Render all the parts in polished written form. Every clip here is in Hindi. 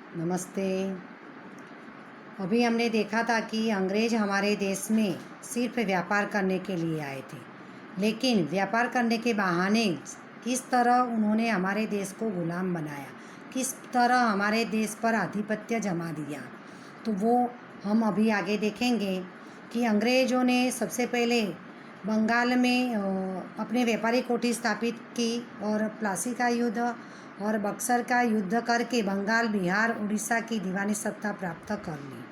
नमस्ते। अभी हमने देखा था कि अंग्रेज हमारे देश में सिर्फ व्यापार करने के लिए आए थे, लेकिन व्यापार करने के बहाने किस तरह उन्होंने हमारे देश को गुलाम बनाया, किस तरह हमारे देश पर आधिपत्य जमा दिया, तो वो हम अभी आगे देखेंगे कि अंग्रेज़ों ने सबसे पहले बंगाल में अपने व्यापारी कोठी स्थापित की और प्लासी का युद्ध और बक्सर का युद्ध करके बंगाल, बिहार, उड़ीसा की दीवानी सत्ता प्राप्त कर ली।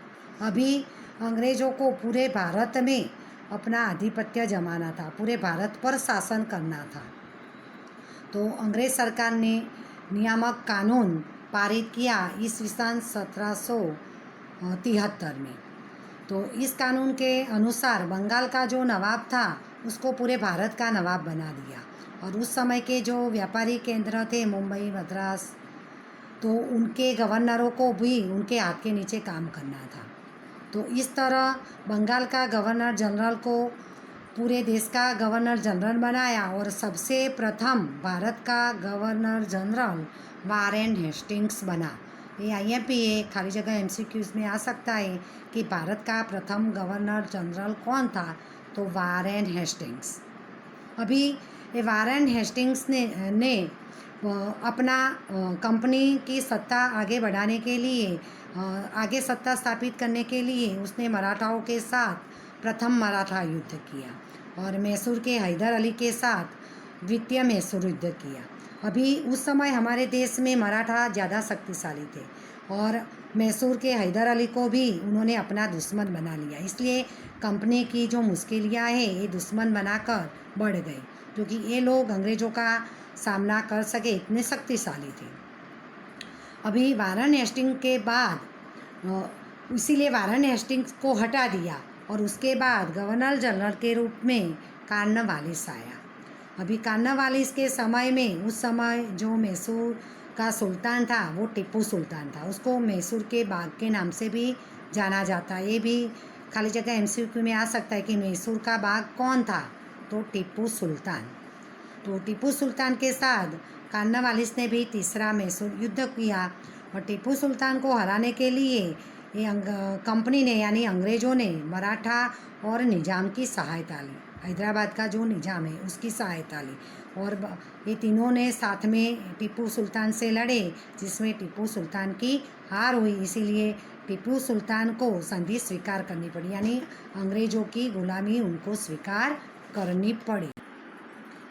अभी अंग्रेज़ों को पूरे भारत में अपना आधिपत्य जमाना था, पूरे भारत पर शासन करना था। तो अंग्रेज़ सरकार ने नियामक कानून पारित किया ईस्वी सन 1773 में। तो इस कानून के अनुसार बंगाल का जो नवाब था उसको पूरे भारत का नवाब बना दिया, और उस समय के जो व्यापारी केंद्र थे मुंबई, मद्रास, तो उनके गवर्नरों को भी उनके हाथ के नीचे काम करना था। तो इस तरह बंगाल का गवर्नर जनरल को पूरे देश का गवर्नर जनरल बनाया, और सबसे प्रथम भारत का गवर्नर जनरल वारेन हेस्टिंग्स बना। ये IMPA खाली जगह MCQs में आ सकता है कि भारत का प्रथम गवर्नर जनरल कौन था, तो वारेन हेस्टिंग्स। अभी ये वारेन हेस्टिंग्स ने अपना कंपनी की सत्ता आगे बढ़ाने के लिए, आगे सत्ता स्थापित करने के लिए उसने मराठाओं के साथ प्रथम मराठा युद्ध किया और मैसूर के हैदर अली के साथ द्वितीय मैसूर युद्ध किया। अभी उस समय हमारे देश में मराठा ज़्यादा शक्तिशाली थे और मैसूर के हैदर अली को भी उन्होंने अपना दुश्मन बना लिया, इसलिए कंपनी की जो मुश्किलियाँ हैं ये दुश्मन बनाकर बढ़ गई, क्योंकि ये लोग अंग्रेज़ों का सामना कर सके इतने शक्तिशाली थे। अभी वारेन हेस्टिंग्स के बाद इसीलिए वारेन हेस्टिंग्स को हटा दिया और उसके बाद गवर्नर जनरल के रूप में कॉर्नवालिस आया। अभी कॉर्नवालिस के समय में, उस समय जो मैसूर का सुल्तान था वो टीपू सुल्तान था। उसको मैसूर के बाग के नाम से भी जाना जाता है। ये भी खाली जगह MCQ में आ सकता है कि मैसूर का बाग कौन था, तो टीपू सुल्तान। तो टीपू सुल्तान के साथ कॉर्नवालिस ने भी तीसरा मैसूर युद्ध किया, और टीपू सुल्तान को हराने के लिए ये कंपनी ने यानी अंग्रेज़ों ने मराठा और निज़ाम की सहायता ली। हैदराबाद का जो निज़ाम है उसकी सहायता ली, और ये तीनों ने साथ में टीपू सुल्तान से लड़े, जिसमें टीपू सुल्तान की हार हुई। इसीलिए टीपू सुल्तान को संधि स्वीकार करनी पड़ी, यानी अंग्रेज़ों की गुलामी उनको स्वीकार करनी पड़ी।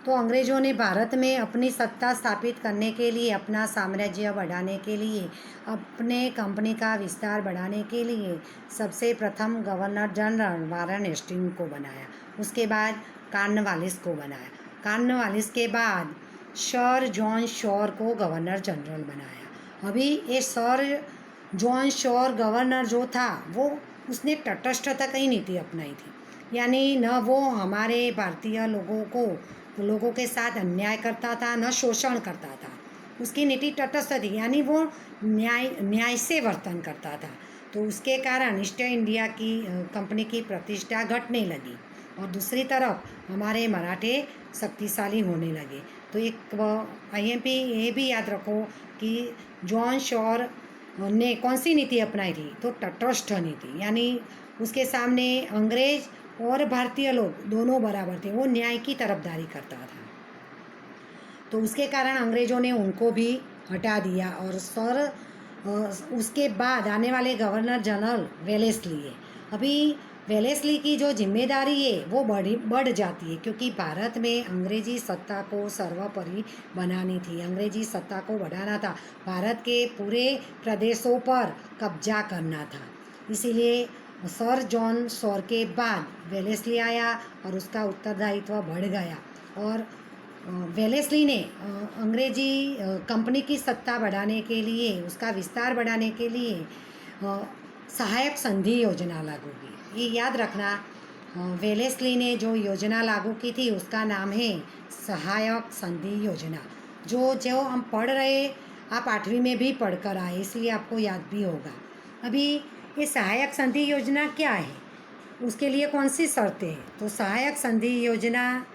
तो अंग्रेज़ों ने भारत में अपनी सत्ता स्थापित करने के लिए, अपना साम्राज्य बढ़ाने के लिए, अपने कंपनी का विस्तार बढ़ाने के लिए सबसे प्रथम गवर्नर जनरल वारेन हेस्टिंग्स को बनाया। उसके बाद कॉर्नवालिस को बनाया। कॉर्नवालिस के बाद सर जॉन शॉर को गवर्नर जनरल बनाया। अभी ये सर जॉन शॉर गवर्नर जो था वो उसने तटस्थता की नीति अपनाई थी, यानी न वो हमारे भारतीय लोगों के साथ अन्याय करता था, न शोषण करता था। उसकी नीति तटस्थ थी, यानी वो न्याय से वर्तन करता था। तो उसके कारण ईस्ट इंडिया की कंपनी की प्रतिष्ठा घटने लगी, और दूसरी तरफ हमारे मराठे शक्तिशाली होने लगे। तो एक IMP ये भी याद रखो कि जॉन शॉर ने कौन सी नीति अपनाई थी, तो तटस्थ नीति, यानी उसके सामने अंग्रेज और भारतीय लोग दोनों बराबर थे, वो न्याय की तरफदारी करता था। तो उसके कारण अंग्रेज़ों ने उनको भी हटा दिया, और उसके बाद आने वाले गवर्नर जनरल वेलेस्ली है। अभी वेलेस्ली की जो जिम्मेदारी है वो बढ़ जाती है, क्योंकि भारत में अंग्रेजी सत्ता को सर्वोपरि बनानी थी, अंग्रेजी सत्ता को बढ़ाना था, भारत के पूरे प्रदेशों पर कब्जा करना था। इसीलिए सर जॉन शॉर के बाद वेलेस्ली आया और उसका उत्तरदायित्व बढ़ गया, और वेलेस्ली ने अंग्रेजी कंपनी की सत्ता बढ़ाने के लिए, उसका विस्तार बढ़ाने के लिए सहायक संधि योजना लागू की। ये याद रखना, वेलेस्ली ने जो योजना लागू की थी उसका नाम है सहायक संधि योजना। जो हम पढ़ रहे, आप 8वीं में भी पढ़कर आए, इसलिए आपको याद भी होगा। अभी ये सहायक संधि योजना क्या है, उसके लिए कौन सी शर्तें हैं, तो सहायक संधि योजना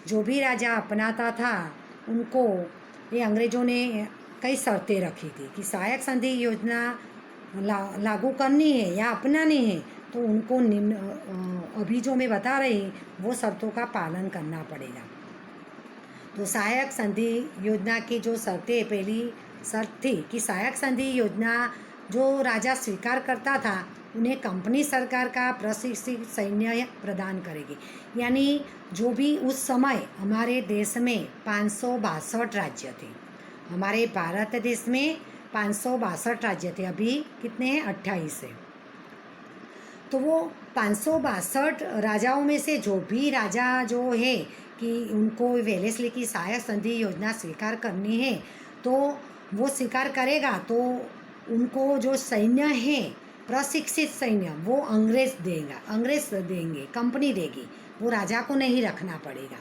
जो भी राजा अपनाता था उनको ये अंग्रेज़ों ने कई शर्तें रखी थी कि सहायक संधि योजना लागू करनी है या अपनानी है तो उनको अभी जो मैं बता रही वो शर्तों का पालन करना पड़ेगा। तो सहायक संधि योजना की जो शर्तें, पहली शर्त थी कि सहायक संधि योजना जो राजा स्वीकार करता था उन्हें कंपनी सरकार का प्रशिक्षित सैन्य प्रदान करेगी। यानी जो भी उस समय हमारे देश में 562 राज्य थे, हमारे भारत देश में 562 राज्य थे, अभी कितने हैं 28 है। तो वो 562 राजाओं में से जो भी राजा जो है कि उनको वेलेस्ली की सहायक संधि योजना स्वीकार करनी है तो वो स्वीकार करेगा तो उनको जो सैन्य है प्रशिक्षित सैन्य वो अंग्रेज देंगे, कंपनी देगी, वो राजा को नहीं रखना पड़ेगा।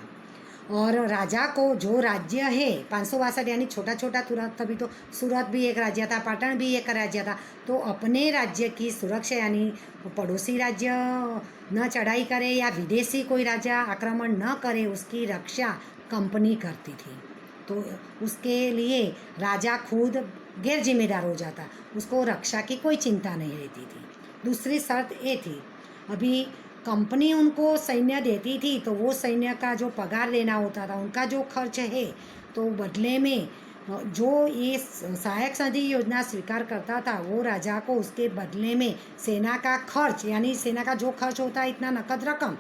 और राजा को जो राज्य है 562 यानी छोटा छोटा तुरंत, तभी तो सूरत भी एक राज्य था, पाटन भी एक राज्य था, तो अपने राज्य की सुरक्षा यानी पड़ोसी राज्य न चढ़ाई करे या विदेशी कोई राज्य आक्रमण न करे उसकी रक्षा कंपनी करती थी। तो उसके लिए राजा खुद गैर जिम्मेदार हो जाता, उसको रक्षा की कोई चिंता नहीं रहती थी। दूसरी शर्त ये थी, अभी कंपनी उनको सैन्य देती थी तो वो सैन्य का जो पगार देना होता था, उनका जो खर्च है, तो बदले में जो ये सहायक संधि योजना स्वीकार करता था वो राजा को उसके बदले में सेना का खर्च यानी सेना का जो खर्च होता है इतना नकद रकम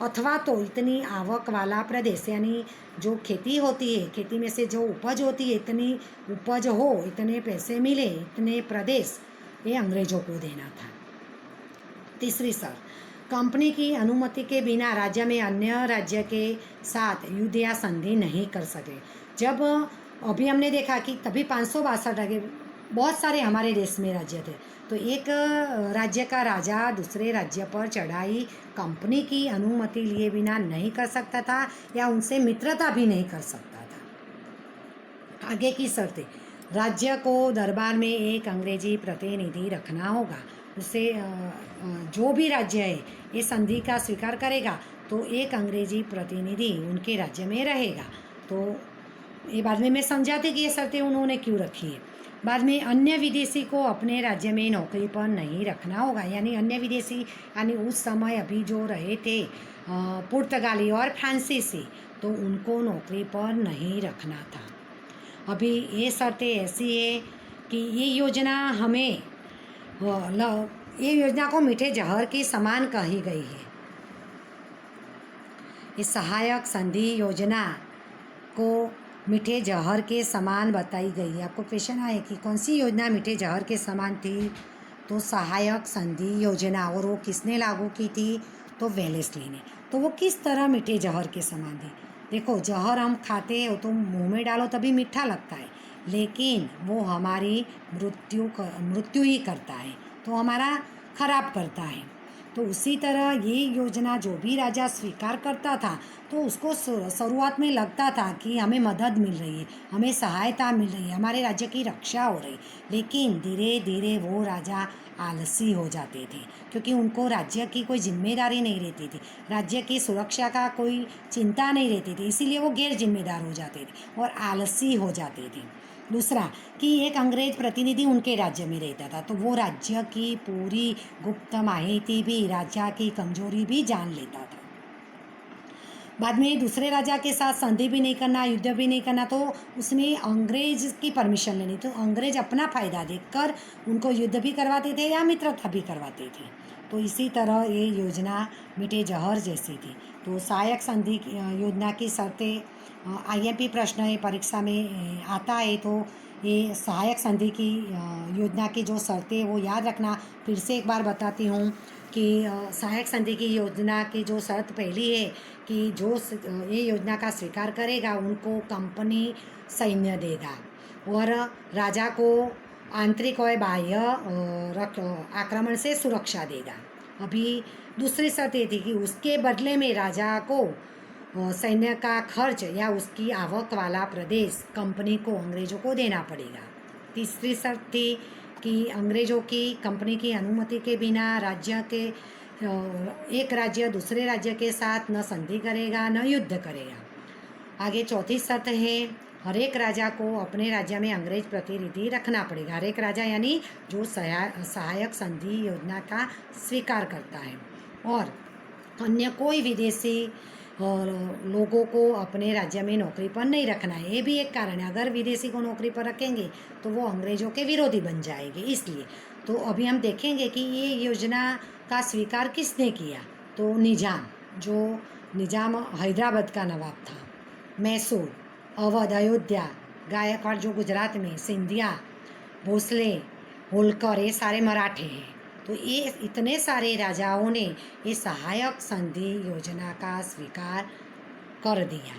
अथवा तो इतनी आवक वाला प्रदेश यानी जो खेती होती है, खेती में से जो उपज होती है, इतनी उपज हो, इतने पैसे मिले, इतने प्रदेश, ये अंग्रेजों को देना था। तीसरी शर्त, कंपनी की अनुमति के बिना राज्य में अन्य राज्य के साथ युद्ध या संधि नहीं कर सके। जब अभी हमने देखा कि तभी 562 बहुत सारे हमारे देश में राज्य थे, तो एक राज्य का राजा दूसरे राज्य पर चढ़ाई कंपनी की अनुमति लिए बिना नहीं कर सकता था या उनसे मित्रता भी नहीं कर सकता था। आगे की शर्तें, राज्य को दरबार में एक अंग्रेजी प्रतिनिधि रखना होगा। उससे जो भी राज्य है ये संधि का स्वीकार करेगा तो एक अंग्रेजी प्रतिनिधि उनके राज्य में रहेगा। तो ये बाद में मैं समझाती कि ये शर्तें उन्होंने क्यों रखी है। बाद में अन्य विदेशी को अपने राज्य में नौकरी पर नहीं रखना होगा, यानी अन्य विदेशी यानी उस समय अभी जो रहे थे पुर्तगाली और फ्रांसीसी, तो उनको नौकरी पर नहीं रखना था। अभी ये शर्तें ऐसी है कि ये योजना हमें ये योजना को मीठे जहर के समान कही गई है। इस सहायक संधि योजना को मीठे जहर के समान बताई गई है। आपको क्वेश्चन आए कि कौन सी योजना मीठे जहर के समान थी, तो सहायक संधि योजना। और वो किसने लागू की थी, तो वेलेस्ली ने। तो वो किस तरह मीठे जहर के समान थी। देखो, जहर हम खाते हैं तो मुंह में डालो तभी मीठा लगता है, लेकिन वो हमारी मृत्यु ही करता है, तो हमारा खराब करता है। तो उसी तरह ये योजना जो भी राजा स्वीकार करता था तो उसको शुरुआत में लगता था कि हमें मदद मिल रही है, हमें सहायता मिल रही है, हमारे राज्य की रक्षा हो रही, लेकिन धीरे धीरे वो राजा आलसी हो जाते थे क्योंकि उनको राज्य की कोई जिम्मेदारी नहीं रहती थी, राज्य की सुरक्षा का कोई चिंता नहीं रहती थी, इसीलिए वो गैर जिम्मेदार हो जाते थे और आलसी हो जाते थे। दूसरा कि एक अंग्रेज प्रतिनिधि उनके राज्य में रहता था, तो वो राज्य की पूरी गुप्त माहिती भी, राजा की कमजोरी भी जान लेता था। बाद में दूसरे राजा के साथ संधि भी नहीं करना, युद्ध भी नहीं करना, तो उसमें अंग्रेज की परमिशन लेनी। तो अंग्रेज अपना फ़ायदा देखकर उनको युद्ध भी करवाते थे या मित्रता भी करवाते थे। तो इसी तरह ये योजना मीठे जहर जैसी थी। तो सहायक संधि योजना की शर्तें IMP प्रश्न है, परीक्षा में आता है, तो ये सहायक संधि की योजना की जो शर्तें वो याद रखना। फिर से एक बार बताती हूँ कि सहायक संधि की योजना की जो शर्त पहली है कि जो ये योजना का स्वीकार करेगा उनको कंपनी सैन्य देगा और राजा को आंतरिक और बाह्य आक्रमण से सुरक्षा देगा। अभी दूसरी शर्त ये थी कि उसके बदले में राजा को सैन्य का खर्च या उसकी आवक वाला प्रदेश कंपनी को, अंग्रेजों को देना पड़ेगा। तीसरी शर्त थी कि अंग्रेजों की कंपनी की अनुमति के बिना राज्य के एक राज्य दूसरे राज्य के साथ न संधि करेगा न युद्ध करेगा। आगे चौथी शर्त है हर एक राजा को अपने राज्य में अंग्रेज प्रतिनिधि रखना पड़ेगा। हर एक राजा यानी जो सहायक संधि योजना का स्वीकार करता है, और अन्य कोई विदेशी और लोगों को अपने राज्य में नौकरी पर नहीं रखना है। ये भी एक कारण है, अगर विदेशी को नौकरी पर रखेंगे तो वो अंग्रेज़ों के विरोधी बन जाएंगे। इसलिए तो अभी हम देखेंगे कि ये योजना का स्वीकार किसने किया, तो निजाम, जो निजाम हैदराबाद का नवाब था, मैसूर, अवध, अयोध्या, गायकवाड़ जो गुजरात में, सिंधिया, भोसले, होलकर, ये सारे मराठे हैं। तो ये इतने सारे राजाओं ने ये सहायक संधि योजना का स्वीकार कर दिया।